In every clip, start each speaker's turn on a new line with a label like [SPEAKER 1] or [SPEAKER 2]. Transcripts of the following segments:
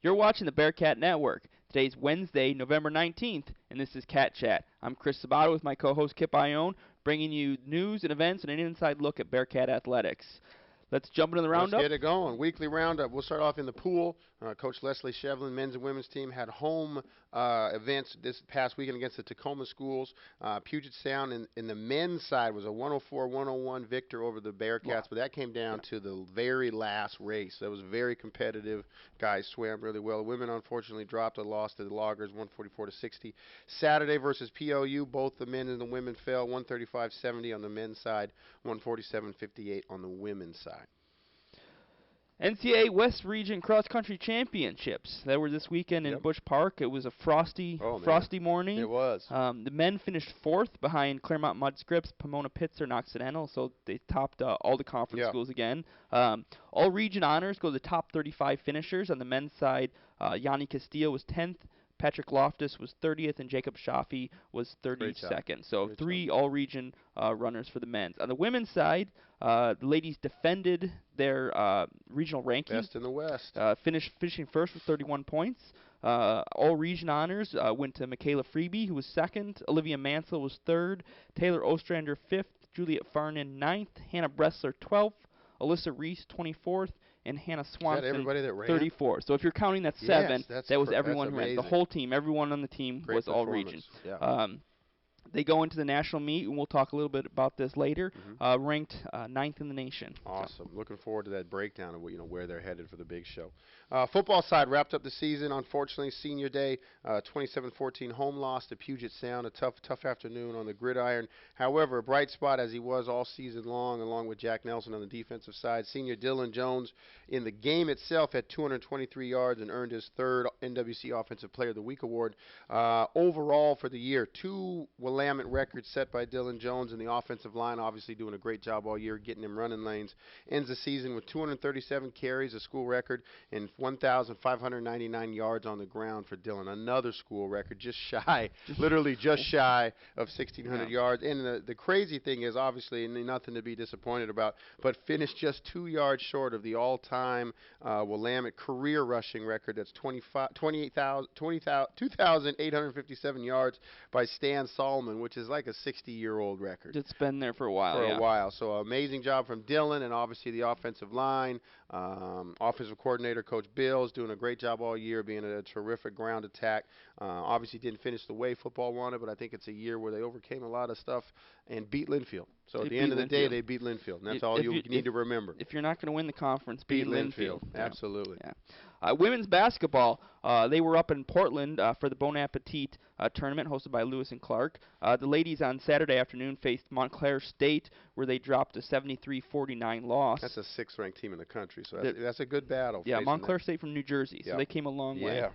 [SPEAKER 1] You're watching the Bearcat Network. Today's Wednesday, November 19th, and this is Cat Chat. I'm Chris Sabato with my co-host Kip Ioane, bringing you news and events and an inside look at Bearcat Athletics. Let's jump into the Roundup.
[SPEAKER 2] Let's get it going. Weekly Roundup. We'll start off in the pool. Coach Leslie Shevlin, men's and women's team, had home events this past weekend against the Tacoma schools. Puget Sound in the men's side was a 104-101 victor over the Bearcats, but that came down to the very last race. That was very competitive. Guys swam really well. The women unfortunately dropped a loss to the Loggers, 144-60. Saturday versus POU, both the men and the women fell, 135-70 on the men's side, 147-58 on the women's side.
[SPEAKER 1] NCAA West Region Cross Country Championships. That were this weekend in Busch Park. It was a frosty morning.
[SPEAKER 2] It was.
[SPEAKER 1] The men finished fourth behind Claremont Mud Scripts, Pomona Pitzer, and Occidental, so they topped all the conference schools again. All region honors go to the top 35 finishers. On the men's side, Yanni Castillo was 10th. Patrick Loftus was 30th, and Jacob Shafi was 32nd. So three all-region runners for the men's. On the women's side, the ladies defended their regional ranking.
[SPEAKER 2] Best in the West.
[SPEAKER 1] Finishing first with 31 points. All-region honors went to Michaela Freeby, who was second. Olivia Mansell was third. Taylor Ostrander, 5th. Juliet Farnan, 9th. Hannah Bressler, 12th. Alyssa Reese, 24th. And Hannah Swanson, 34th. So if you're counting that 7, that was everyone who ran. The whole team, everyone on the team was all region.
[SPEAKER 2] Yeah.
[SPEAKER 1] They go into the national meet, and we'll talk a little bit about this later, ranked 9th in the nation.
[SPEAKER 2] Awesome. Looking forward to that breakdown of where they're headed for the big show. Football side wrapped up the season. Unfortunately, senior day, 27-14 home loss to Puget Sound. A tough afternoon on the gridiron. However, a bright spot as he was all season long, along with Jack Nelson on the defensive side. Senior Dylan Jones in the game itself had 223 yards and earned his third NWC Offensive Player of the Week award. Overall for the year, 2 Willamette records set by Dylan Jones, and the offensive line obviously doing a great job all year getting him running lanes. Ends the season with 237 carries, a school record, and 1,599 yards on the ground for Dylan. Another school record, just shy, literally just shy of 1,600 yards. And the crazy thing is, obviously, nothing to be disappointed about, but finished just 2 yards short of the all-time Willamette career rushing record. That's 2,857 yards by Stan Solomon, which is like a 60-year-old record.
[SPEAKER 1] It's been there for a while.
[SPEAKER 2] For a while. So amazing job from Dylan, and obviously the offensive line. Offensive coordinator Coach Bill is doing a great job all year, being a terrific ground attack. Obviously didn't finish the way football wanted, but I think it's a year where they overcame a lot of stuff and beat Linfield. So at the end of the day, they beat Linfield, and that's all you need to remember.
[SPEAKER 1] If you're not going to win the conference, beat Linfield.
[SPEAKER 2] Absolutely.
[SPEAKER 1] Yeah. Women's basketball, they were up in Portland for the Bon Appetit tournament hosted by Lewis and Clark. The ladies on Saturday afternoon faced Montclair State, where they dropped a 73-49 loss.
[SPEAKER 2] That's a 6th-ranked team in the country, so that's a good battle.
[SPEAKER 1] Yeah, Montclair State from New Jersey, so they came a long way.
[SPEAKER 2] Yeah.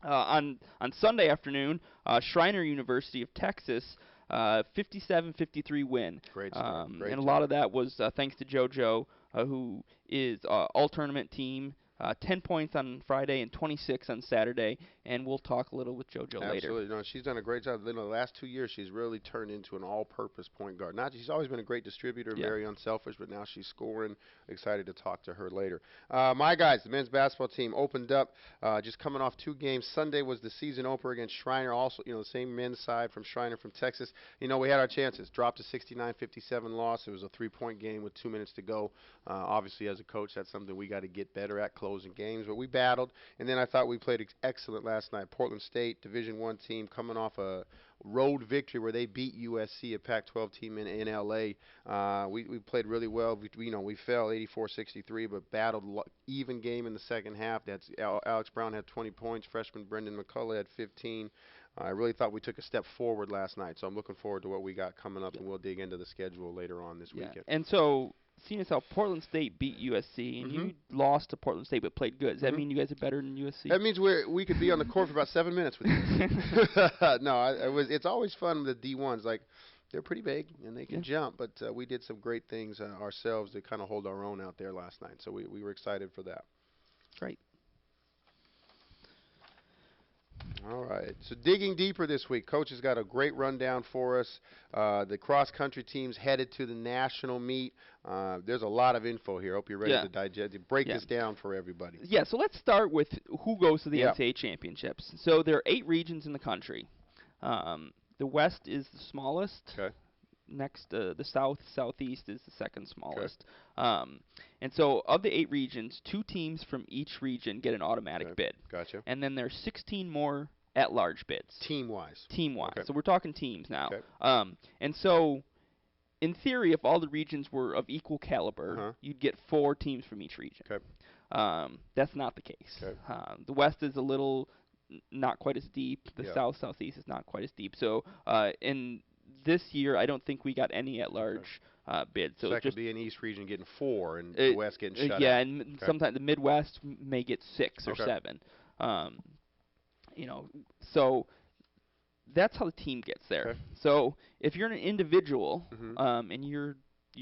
[SPEAKER 1] On Sunday afternoon, Schreiner University of Texas, 57-53 win.
[SPEAKER 2] Great start.
[SPEAKER 1] And a lot of that was thanks to Jojo, who is all-tournament team. 10 points on Friday and 26 on Saturday, and we'll talk a little with JoJo later.
[SPEAKER 2] Absolutely. No, she's done a great job. The last 2 years, she's really turned into an all-purpose point guard. She's always been a great distributor, very unselfish, but now she's scoring. Excited to talk to her later. My guys, the men's basketball team opened up just coming off 2 games. Sunday was the season opener against Schreiner, also the same men's side from Schreiner from Texas. We had our chances. Dropped a 69-57 loss. It was a 3-point game with 2 minutes to go. Obviously, as a coach, that's something we got to get better at, closing games, but we battled, and then I thought we played excellent last night. Portland State, Division I team, coming off a road victory where they beat USC, a Pac-12 team in LA. We played really well. We fell 84-63, but battled even game in the second half. That's Alex Brown had 20 points. Freshman Brendan McCullough had 15. I really thought we took a step forward last night, so I'm looking forward to what we got coming up, and we'll dig into the schedule later on this weekend.
[SPEAKER 1] And so, seeing as how Portland State beat USC, and you lost to Portland State but played good, does that mean you guys are better than USC?
[SPEAKER 2] That means we could be on the court for about 7 minutes with you. It's always fun with the D1s. Like, they're pretty big, and they can jump, but we did some great things ourselves to kind of hold our own out there last night, so we were excited for that.
[SPEAKER 1] Great.
[SPEAKER 2] All right. So digging deeper this week, Coach has got a great rundown for us. The cross-country teams headed to the national meet. There's a lot of info here. Hope you're ready to digest it. Break this down for everybody.
[SPEAKER 1] Yeah, so let's start with who goes to the NCAA Championships. So there are 8 regions in the country. The West is the smallest.
[SPEAKER 2] Okay.
[SPEAKER 1] Next, the Southeast is the second smallest. And so of the 8 regions, 2 teams from each region get an automatic bid.
[SPEAKER 2] Gotcha.
[SPEAKER 1] And then there's 16 more at-large bids.
[SPEAKER 2] Team-wise.
[SPEAKER 1] Team-wise.
[SPEAKER 2] Okay.
[SPEAKER 1] So we're talking teams now.
[SPEAKER 2] Okay.
[SPEAKER 1] And so, in theory, if all the regions were of equal caliber, you'd get 4 teams from each region.
[SPEAKER 2] Okay.
[SPEAKER 1] That's not the case.
[SPEAKER 2] Okay.
[SPEAKER 1] The West is a little not quite as deep. The Southeast is not quite as deep. So in this year, I don't think we got any at-large bids. So
[SPEAKER 2] that could be an East region getting 4 and the West getting shut out.
[SPEAKER 1] Yeah, and sometimes the Midwest may get 6 or 7. So that's how the team gets there.
[SPEAKER 2] Okay.
[SPEAKER 1] So if you're an individual and you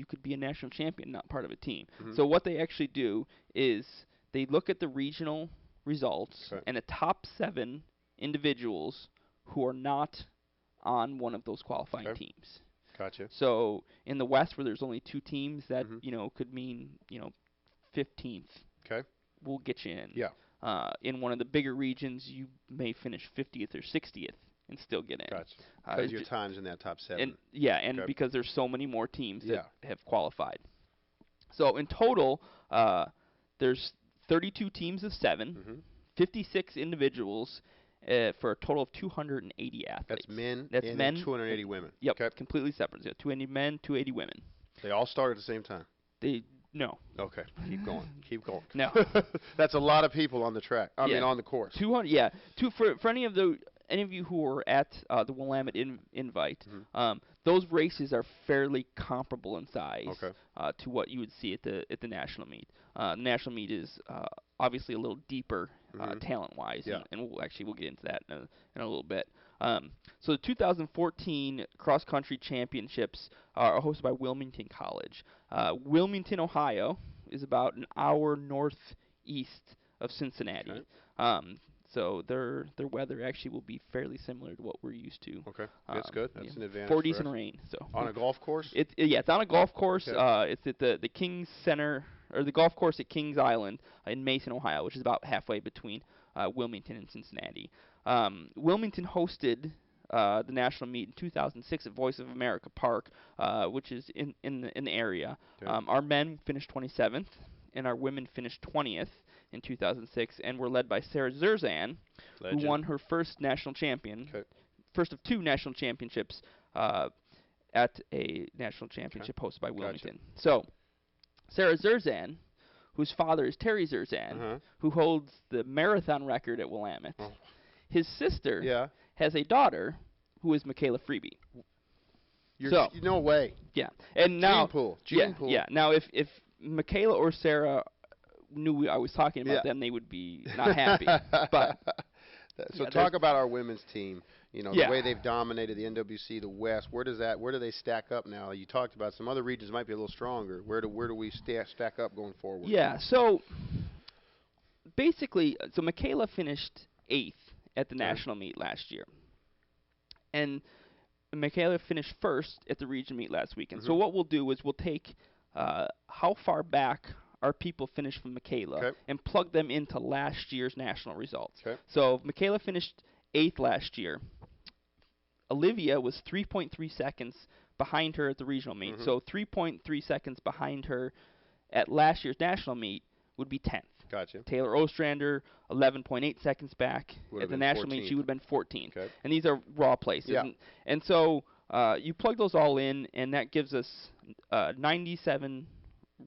[SPEAKER 1] could be a national champion, not part of a team. So what they actually do is they look at the regional results and the top 7 individuals who are not on one of those qualifying teams.
[SPEAKER 2] Gotcha.
[SPEAKER 1] So in the West, where there's only 2 teams, that could mean 15th.
[SPEAKER 2] Okay.
[SPEAKER 1] Will get you in.
[SPEAKER 2] Yeah.
[SPEAKER 1] In one of the bigger regions, you may finish 50th or 60th and still get in.
[SPEAKER 2] Gotcha. Because your time's in that top 7.
[SPEAKER 1] And because there's so many more teams that have qualified. So in total, there's 32 teams of 7, 56 individuals, for a total of 280 athletes.
[SPEAKER 2] That's men 280 women.
[SPEAKER 1] Yep, completely separate. So 280 men, 280 women.
[SPEAKER 2] They all start at the same time?
[SPEAKER 1] No.
[SPEAKER 2] Okay, keep going. Keep going.
[SPEAKER 1] No.
[SPEAKER 2] That's a lot of people on the track. I mean, on the course.
[SPEAKER 1] 200, for any of you who were at the Willamette Invite, those races are fairly comparable in size to what you would see at the national meet. The national meet is obviously a little deeper talent-wise, and we'll get into that in a little bit. So the 2014 cross-country championships are hosted by Wilmington College. Wilmington, Ohio, is about an hour northeast of Cincinnati.
[SPEAKER 2] Okay.
[SPEAKER 1] So their weather actually will be fairly similar to what we're used to.
[SPEAKER 2] Okay, that's good. That's an advantage.
[SPEAKER 1] 40s and rain. So
[SPEAKER 2] on a golf course?
[SPEAKER 1] It's on a golf course. It's at the Kings Center, or the golf course at Kings Island in Mason, Ohio, which is about halfway between Wilmington and Cincinnati. Wilmington hosted the national meet in 2006 at Voice of America Park, which is in the area. Okay. Our men finished 27th, and our women finished 20th. In 2006, and were led by Sarah Zerzan, who won her first national first of 2 national championships at a national championship hosted by Wilmington. Gotcha. So, Sarah Zerzan, whose father is Terry Zerzan, who holds the marathon record at Willamette, his sister has a daughter who is Michaela Freeby.
[SPEAKER 2] No way.
[SPEAKER 1] Yeah, and now
[SPEAKER 2] Gene pool.
[SPEAKER 1] Yeah. Now, if Michaela or Sarah knew I was talking about them, they would be not happy. But
[SPEAKER 2] so talk about our women's team. The way they've dominated the NWC, the West. Where do they stack up now? You talked about some other regions might be a little stronger. Where do we stack up going forward?
[SPEAKER 1] Yeah. So basically, Michaela finished 8th at the national meet last year, and Michaela finished 1st at the region meet last weekend. So what we'll do is we'll take how far back our people finished from Michaela and plug them into last year's national results. Okay. So Michaela finished 8th last year. Olivia was 3.3 seconds behind her at the regional meet. So 3.3 seconds behind her at last year's national meet would be 10th.
[SPEAKER 2] Gotcha.
[SPEAKER 1] Taylor Ostrander, 11.8 seconds back. At the national meet, she would have been 14th. Okay. And these are raw places.
[SPEAKER 2] Yeah.
[SPEAKER 1] And so you plug those all in, and that gives us 97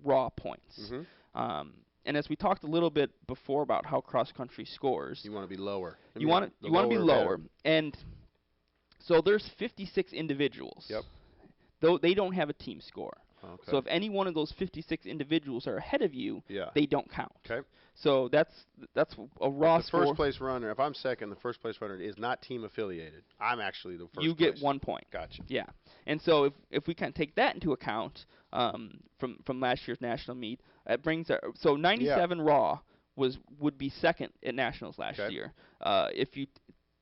[SPEAKER 1] raw points. And as we talked a little bit before about how cross-country scores,
[SPEAKER 2] you want to be lower.
[SPEAKER 1] You want to be lower. And so there's 56 individuals.
[SPEAKER 2] Yep.
[SPEAKER 1] Though they don't have a team score.
[SPEAKER 2] Okay.
[SPEAKER 1] So if any one of those 56 individuals are ahead of you, they don't count.
[SPEAKER 2] Okay.
[SPEAKER 1] So that's a raw score.
[SPEAKER 2] The first place runner, if I'm second, the first place runner is not team affiliated. I'm actually the first
[SPEAKER 1] You
[SPEAKER 2] place.
[SPEAKER 1] get 1 point.
[SPEAKER 2] Gotcha.
[SPEAKER 1] Yeah. And so if we kind of take that into account from last year's national meet, it brings our, so 97 raw would be second at nationals last year. If you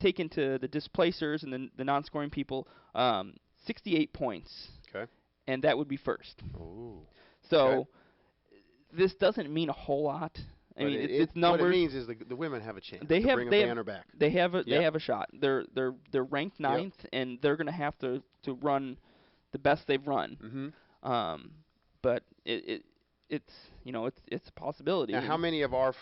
[SPEAKER 1] take into the displacers and the non-scoring people, 68 points.
[SPEAKER 2] Okay.
[SPEAKER 1] And that would be first.
[SPEAKER 2] Ooh.
[SPEAKER 1] So
[SPEAKER 2] Okay.
[SPEAKER 1] this doesn't mean a whole lot. I mean, it's numbers.
[SPEAKER 2] What it means is the women have a chance
[SPEAKER 1] They
[SPEAKER 2] to
[SPEAKER 1] have
[SPEAKER 2] bring a
[SPEAKER 1] they
[SPEAKER 2] banner back.
[SPEAKER 1] They have a shot. They're ranked ninth, and they're going to have to run the best they've run.
[SPEAKER 2] Mm-hmm.
[SPEAKER 1] But it's a possibility.
[SPEAKER 2] Now, how many of our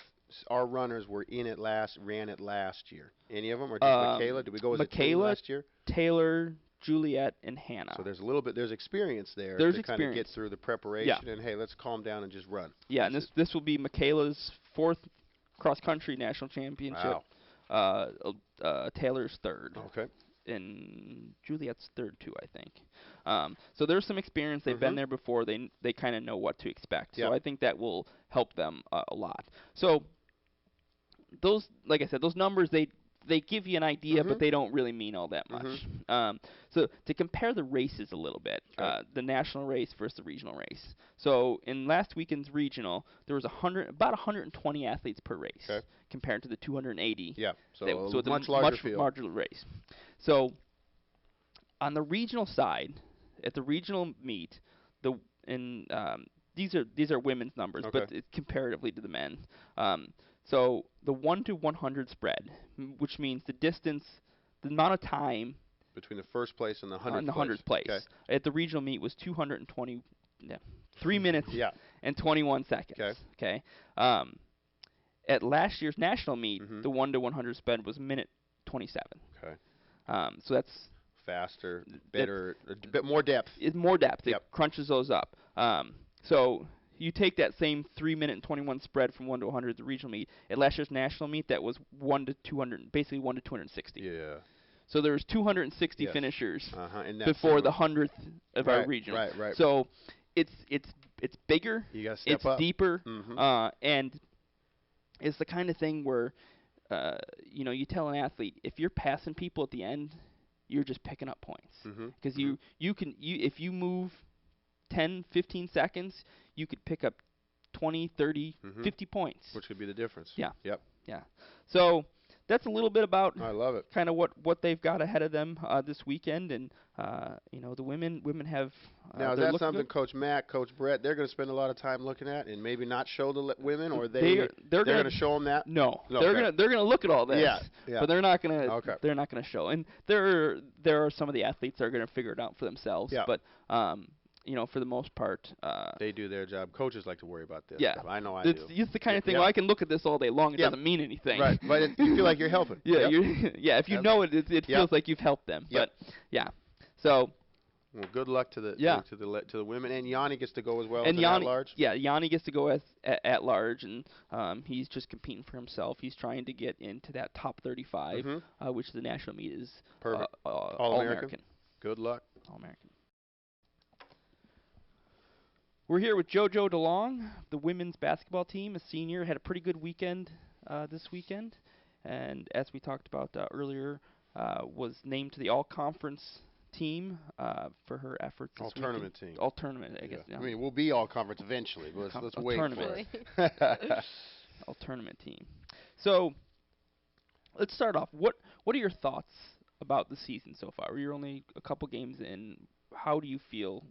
[SPEAKER 2] runners were ran it last year? Any of them, or just Michaela? Did we go as a team last year?
[SPEAKER 1] Taylor, Juliet, and Hannah.
[SPEAKER 2] So there's experience there
[SPEAKER 1] to
[SPEAKER 2] kind of get through the preparation and, hey, let's calm down and just run.
[SPEAKER 1] Yeah, and this will be Michaela's 4th cross-country national championship.
[SPEAKER 2] Wow.
[SPEAKER 1] Taylor's 3rd.
[SPEAKER 2] Okay.
[SPEAKER 1] And Juliet's 3rd, too, I think. So there's some experience. They've been there before. They kind of know what to expect. So I think that will help them a lot. So those, like I said, those numbers, they give you an idea, but they don't really mean all that much. So to compare the races a little bit, the national race versus the regional race. So in last weekend's regional, there was about 120 athletes per race compared to the 280.
[SPEAKER 2] Yeah, so
[SPEAKER 1] it's
[SPEAKER 2] much
[SPEAKER 1] a
[SPEAKER 2] larger field.
[SPEAKER 1] larger race. So on the regional side, at the regional meet, these are women's numbers, but it's comparatively to the men. So the 1 to 100 spread, which means the distance, the amount of time
[SPEAKER 2] between the first place and the 100th
[SPEAKER 1] place. At the regional meet was 3 minutes and 21 seconds. Okay. At last year's national meet, the 1 to 100 spread was minute 27.
[SPEAKER 2] Okay.
[SPEAKER 1] So that's
[SPEAKER 2] faster, better, a bit more depth.
[SPEAKER 1] It's more depth. It crunches those up. So you take that same 3 minute and 21 spread from 1 to 100 at the regional meet. At last year's national meet, that was 1 to 200, basically 1 to 260.
[SPEAKER 2] Yeah.
[SPEAKER 1] So there was 260 finishers
[SPEAKER 2] before
[SPEAKER 1] the 100th of our regional.
[SPEAKER 2] Right.
[SPEAKER 1] So it's bigger.
[SPEAKER 2] You got to step up.
[SPEAKER 1] It's deeper, and it's the kind of thing where you tell an athlete, if you're passing people at the end, you're just picking up points because if you move 10, 15 seconds, you could pick up 20, 30, 50 points.
[SPEAKER 2] Which could be the difference.
[SPEAKER 1] Yeah.
[SPEAKER 2] Yep.
[SPEAKER 1] Yeah. So that's a little bit about
[SPEAKER 2] I love it.
[SPEAKER 1] Kind of what they've got ahead of them this weekend, and the women have.
[SPEAKER 2] Now, is that something Coach Matt, Coach Brett, they're going to spend a lot of time looking at, and maybe not show the women, or they're going to show them that?
[SPEAKER 1] No, they're going to look at all this.
[SPEAKER 2] Yeah.
[SPEAKER 1] But they're not going to. They're not going to show. And there are some of the athletes that are going to figure it out for themselves.
[SPEAKER 2] Yeah.
[SPEAKER 1] But for the most part,
[SPEAKER 2] they do their job. Coaches like to worry about this.
[SPEAKER 1] Yeah,
[SPEAKER 2] stuff. I know I do.
[SPEAKER 1] It's the kind of thing. Well, I can look at this all day long. It doesn't mean anything.
[SPEAKER 2] Right, but you feel like you're helping.
[SPEAKER 1] Yeah, if you know it, it feels like you've helped them.
[SPEAKER 2] Yep.
[SPEAKER 1] But yeah, so.
[SPEAKER 2] Well, good luck to the women, and Ioane gets to go as well.
[SPEAKER 1] And
[SPEAKER 2] as at large.
[SPEAKER 1] Yeah, Ioane gets to go as at large, and he's just competing for himself. He's trying to get into that top 35, which the national meet is All-American.
[SPEAKER 2] Good luck.
[SPEAKER 1] All-American. We're here with Jojo DeLong, the women's basketball team, a senior, had a pretty good weekend this weekend, and as we talked about earlier, was named to the all-conference team for her efforts this weekend.
[SPEAKER 2] All-tournament team.
[SPEAKER 1] All-tournament, I guess.
[SPEAKER 2] I mean, we'll be all-conference eventually, but let's wait for
[SPEAKER 1] it. All-tournament team. So, let's start off. What are your thoughts about the season so far? You're only a couple games in. How do you feel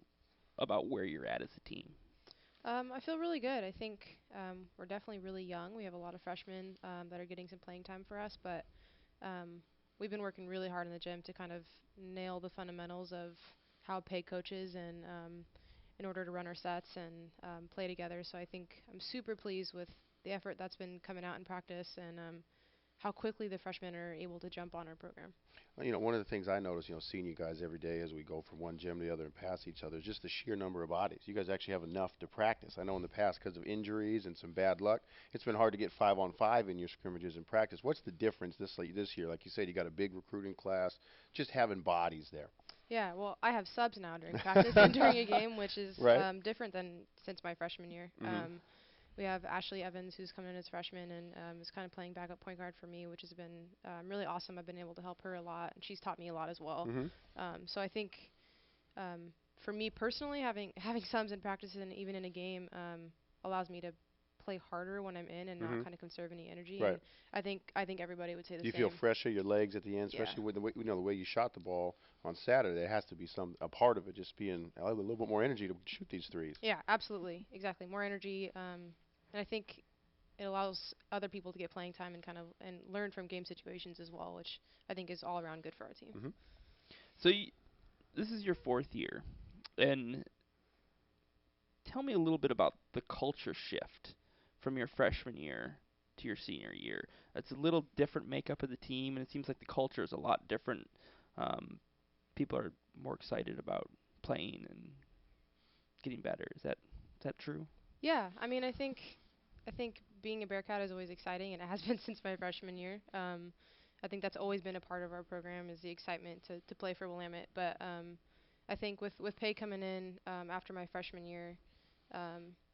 [SPEAKER 1] about where you're at as a team?
[SPEAKER 3] I feel really good. I think we're definitely really young. We have a lot of freshmen that are getting some playing time for us, but we've been working really hard in the gym to kind of nail the fundamentals of how peg coaches and in order to run our sets and play together. So I think I'm super pleased with the effort that's been coming out in practice and how quickly the freshmen are able to jump on our program.
[SPEAKER 2] Well, one of the things I notice, seeing you guys every day as we go from one gym to the other and pass each other, is just the sheer number of bodies. You guys actually have enough to practice. I know in the past, because of injuries and some bad luck, it's been hard to get 5-on-5 in your scrimmages in practice. What's the difference this year? Like you said, you got a big recruiting class, just having bodies there.
[SPEAKER 3] Yeah, well, I have subs now during practice and during a game, which is different than since my freshman year. We have Ashley Evans, who's coming in as freshman and is kind of playing backup point guard for me, which has been really awesome. I've been able to help her a lot, and she's taught me a lot as well. So I think for me personally, having subs in practice and even in a game allows me to play harder when I'm in and not kind of conserve any energy.
[SPEAKER 2] Right.
[SPEAKER 3] And I think everybody would say the
[SPEAKER 2] Do you
[SPEAKER 3] same.
[SPEAKER 2] feel fresher, your legs at the end,
[SPEAKER 3] Yeah.
[SPEAKER 2] especially with the way, the way you shot the ball on Saturday? There has to be a part of it just being a little bit more energy to shoot these threes.
[SPEAKER 3] Yeah, absolutely, exactly. More energy, and I think it allows other people to get playing time and kind of and learn from game situations as well, which I think is all around good for our team.
[SPEAKER 1] So this is your 4th year, and tell me a little bit about the culture shift from your freshman year to your senior year. It's a little different makeup of the team, and it seems like the culture is a lot different. People are more excited about playing and getting better. Is that true?
[SPEAKER 3] Yeah, I mean, I think being a Bearcat is always exciting, and it has been since my freshman year. I think that's always been a part of our program is the excitement to play for Willamette. But I think with Pay coming in after my freshman year,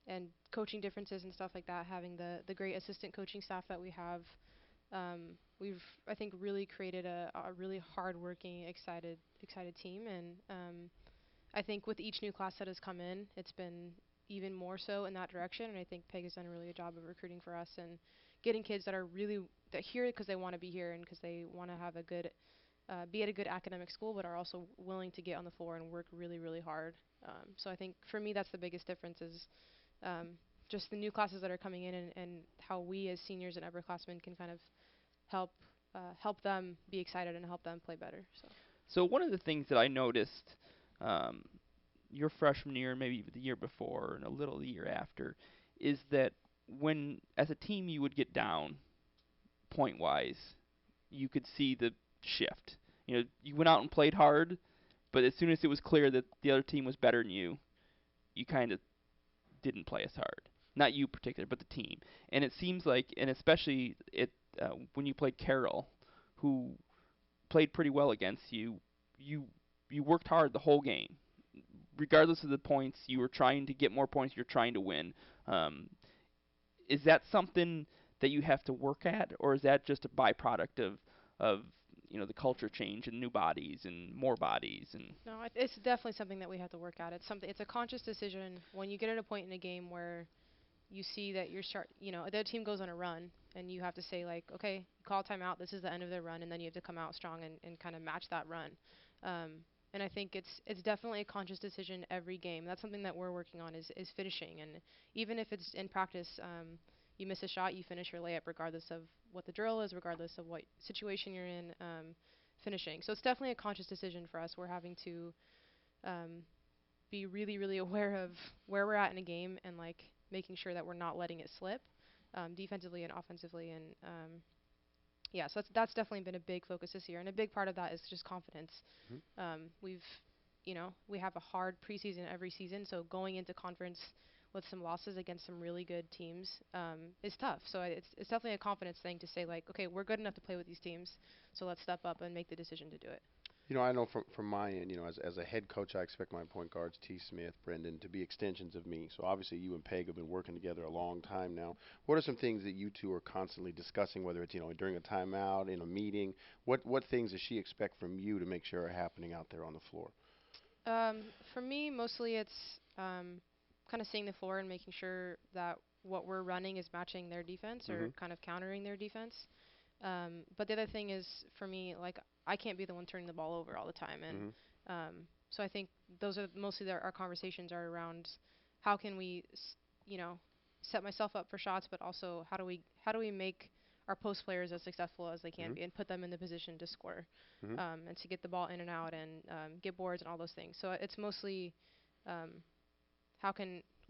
[SPEAKER 3] and coaching differences and stuff like that, having the great assistant coaching staff that we have, we've I think really created a really hardworking, excited team. And I think with each new class that has come in, it's been even more so in that direction. And I think Peg has done a really good job of recruiting for us and getting kids that are really that here because they want to be here and because they want to have a good be at a good academic school, but are also willing to get on the floor and work really, really hard. So I think for me that's the biggest difference is just the new classes that are coming in and how we as seniors and upperclassmen can kind of help help them be excited and help them play better.
[SPEAKER 1] So one of the things that I noticed um, your freshman year, maybe the year before, and a little the year after, is that when as a team you would get down point wise, you could see the shift. You went out and played hard, but as soon as it was clear that the other team was better than you, you kind of didn't play as hard. Not you particular, but the team. And it seems like, and especially when you played Carroll, who played pretty well against you, you worked hard the whole game. Regardless of the points, you were trying to get more points. You're trying to win. Is that something that you have to work at, or is that just a byproduct of the culture change and new bodies and more bodies and?
[SPEAKER 3] No, it's definitely something that we have to work at. It's a conscious decision when you get at a point in a game where you see that the team goes on a run, and you have to say like, okay, call timeout. This is the end of their run, and then you have to come out strong and kind of match that run. And I think it's definitely a conscious decision every game. That's something that we're working on is finishing. And even if it's in practice, you miss a shot, you finish your layup regardless of what the drill is, regardless of what situation you're in, finishing. So it's definitely a conscious decision for us. We're having to be really, really aware of where we're at in a game and like making sure that we're not letting it slip defensively and offensively. And yeah, so that's definitely been a big focus this year, and a big part of that is just confidence. We have a hard preseason every season, so going into conference with some losses against some really good teams is tough. So it's definitely a confidence thing to say like, okay, we're good enough to play with these teams, so let's step up and make the decision to do it.
[SPEAKER 2] I know from my end, as a head coach, I expect my point guards, T. Smith, Brendan, to be extensions of me. So obviously you and Peg have been working together a long time now. What are some things that you two are constantly discussing, whether it's, during a timeout, in a meeting? What things does she expect from you to make sure are happening out there on the floor?
[SPEAKER 3] For me, mostly it's kind of seeing the floor and making sure that what we're running is matching their defense or kind of countering their defense. But the other thing is, for me, like, I can't be the one turning the ball over all the time. And so I think those are mostly our conversations are around how can we, set myself up for shots, but also how do we make our post players as successful as they can be and put them in the position to score and to get the ball in and out and get boards and all those things. So it's mostly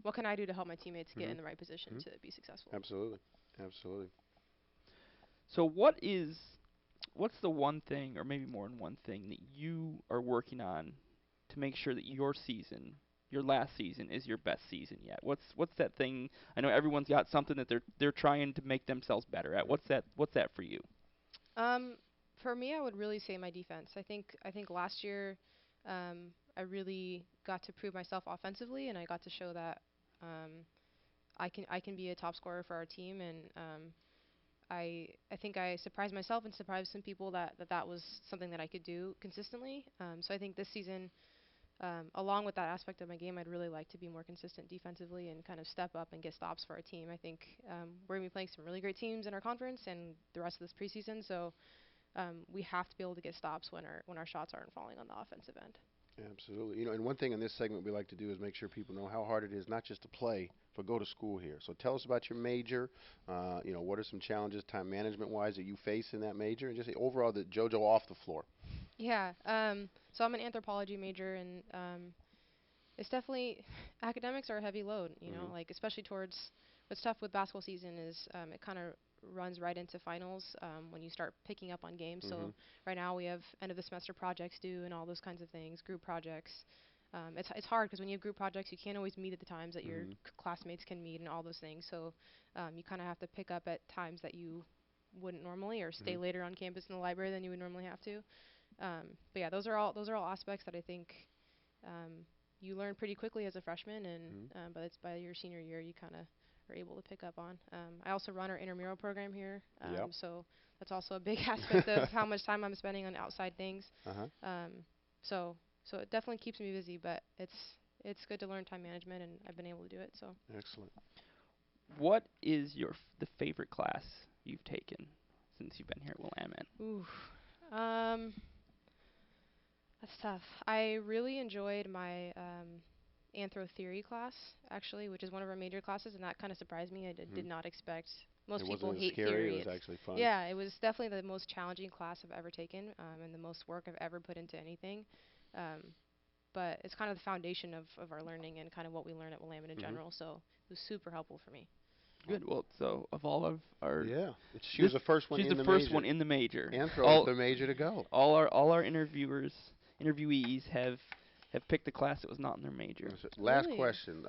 [SPEAKER 3] what can I do to help my teammates get in the right position to be successful?
[SPEAKER 2] Absolutely.
[SPEAKER 1] So what's the one thing, or maybe more than one thing, that you are working on to make sure that your last season, is your best season yet? What's that thing? I know everyone's got something that they're trying to make themselves better at. What's that for you?
[SPEAKER 3] For me, I would really say my defense. I think last year I really got to prove myself offensively, and I got to show that I can be a top scorer for our team. And I think I surprised myself and surprised some people that was something that I could do consistently. So I think this season along with that aspect of my game, I'd really like to be more consistent defensively and kind of step up and get stops for our team. I think we're going to be playing some really great teams in our conference and the rest of this preseason, so we have to be able to get stops when our shots aren't falling on the offensive end.
[SPEAKER 2] Absolutely. And one thing in this segment we like to do is make sure people know how hard it is not just to play, but go to school here. So tell us about your major. What are some challenges time management-wise that you face in that major, and just overall the JoJo off the floor.
[SPEAKER 3] Yeah. So I'm an anthropology major, and it's definitely academics are a heavy load. Like especially towards what's tough with basketball season is it kind of runs right into finals when you start picking up on games. So right now we have end of the semester projects due and all those kinds of things, group projects. It's hard because when you have group projects, you can't always meet at the times that your classmates can meet and all those things. So you kind of have to pick up at times that you wouldn't normally, or stay later on campus in the library than you would normally have to. But yeah, those are all aspects that I think you learn pretty quickly as a freshman, and but it's by your senior year you kind of are able to pick up on. I also run our intramural program here, so that's also a big aspect of how much time I'm spending on outside things. So it definitely keeps me busy, but it's good to learn time management, and I've been able to do it. So
[SPEAKER 2] excellent.
[SPEAKER 1] What is the favorite class you've taken since you've been here at Willamette?
[SPEAKER 3] Ooh, that's tough. I really enjoyed my anthro theory class, actually, which is one of our major classes, and that kind of surprised me. I did not expect. Most people hate theory.
[SPEAKER 2] It was actually fun.
[SPEAKER 3] Yeah, it was definitely the most challenging class I've ever taken, and the most work I've ever put into anything. But it's kind of the foundation of our learning and kind of what we learn at Willamette in general, so it was super helpful for me.
[SPEAKER 1] Good. Well, so of all of our
[SPEAKER 2] she was the first one.
[SPEAKER 1] She's the first one in the major.
[SPEAKER 2] Anthro is the major to go.
[SPEAKER 1] All our interviewees have picked a class that was not in their major.
[SPEAKER 2] Last question.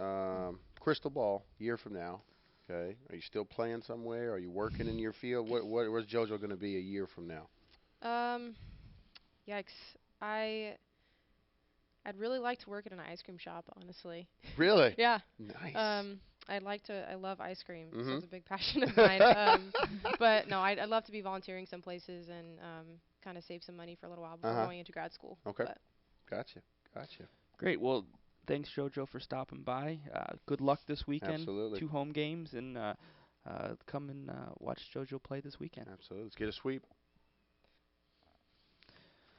[SPEAKER 2] Crystal ball, year from now. Okay. Are you still playing somewhere? Are you working in your field? Where's JoJo going to be a year from now?
[SPEAKER 3] Yikes. I'd really like to work at an ice cream shop, honestly.
[SPEAKER 2] Really?
[SPEAKER 3] Yeah.
[SPEAKER 2] Nice.
[SPEAKER 3] I love ice cream, so it's a big passion of mine. But no, I'd love to be volunteering some places and kind of save some money for a little while before going into grad school.
[SPEAKER 2] Okay. Gotcha.
[SPEAKER 1] Great. Well, thanks, JoJo, for stopping by. Good luck this weekend.
[SPEAKER 2] Absolutely.
[SPEAKER 1] 2 home games, and come and watch JoJo play this weekend.
[SPEAKER 2] Absolutely. Let's get a sweep.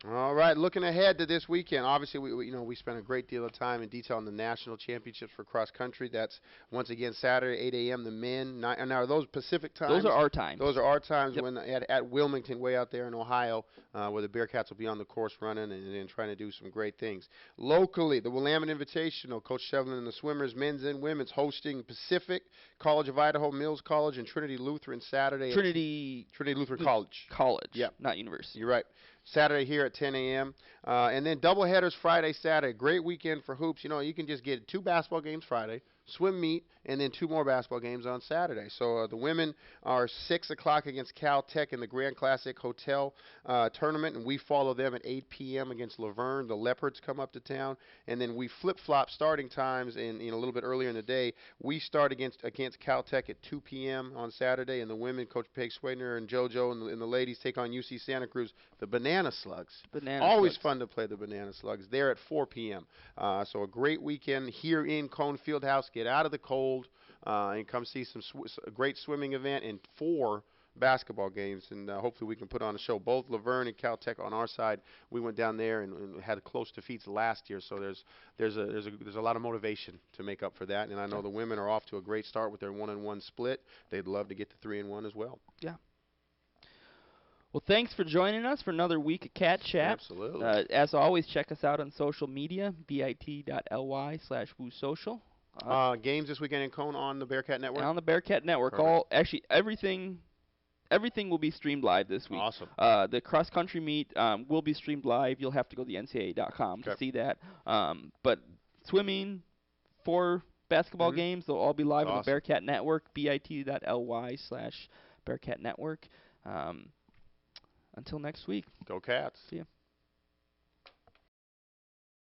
[SPEAKER 2] All right, looking ahead to this weekend. Obviously, we spent a great deal of time in detail on the national championships for cross country. That's once again Saturday, 8 a.m. The men. And now are those Pacific times?
[SPEAKER 1] Those are our times.
[SPEAKER 2] Those are our times when at Wilmington, way out there in Ohio, where the Bearcats will be on the course running and trying to do some great things. Locally, the Willamette Invitational, Coach Shevlin and the Swimmers, men's and women's, hosting Pacific, College of Idaho, Mills College, and Trinity Lutheran Saturday.
[SPEAKER 1] Trinity
[SPEAKER 2] Lutheran College.
[SPEAKER 1] Yep. Not university.
[SPEAKER 2] You're right. Saturday here at 10 a.m. And then doubleheaders Friday, Saturday. Great weekend for hoops. You can just get 2 basketball games Friday, swim meet, and then 2 more basketball games on Saturday. So the women are 6 o'clock against Caltech in the Grand Classic Hotel tournament, and we follow them at 8 p.m. against Laverne. The Leopards come up to town, and then we flip-flop starting times in a little bit earlier in the day. We start against Caltech at 2 p.m. on Saturday, and the women, Coach Peg Swayner and JoJo, and the ladies take on UC Santa Cruz, the Banana Slugs. Always fun to play the Banana Slugs. They're at 4 p.m. So a great weekend here in Cone Fieldhouse. Get out of the cold and come see a great swimming event and 4 basketball games, and hopefully we can put on a show. Both Laverne and Caltech on our side. We went down there and had close defeats last year, so there's a lot of motivation to make up for that. And I know the women are off to a great start with their 1-1 split. They'd love to get to 3-1 as well.
[SPEAKER 1] Yeah. Well, thanks for joining us for another week of Cat Chat.
[SPEAKER 2] Absolutely.
[SPEAKER 1] As always, check us out on social media, bit.ly/woosocial.
[SPEAKER 2] Games this weekend in Cone on the Bearcat Network?
[SPEAKER 1] On the Bearcat Network.
[SPEAKER 2] Perfect.
[SPEAKER 1] Everything will be streamed live this week.
[SPEAKER 2] Awesome.
[SPEAKER 1] The cross-country meet will be streamed live. You'll have to go to the NCAA.com to see that. But swimming, 4 basketball games, they'll all be live on the Bearcat Network, bit.ly/Bearcat Network. Until next week.
[SPEAKER 2] Go Cats.
[SPEAKER 1] See ya.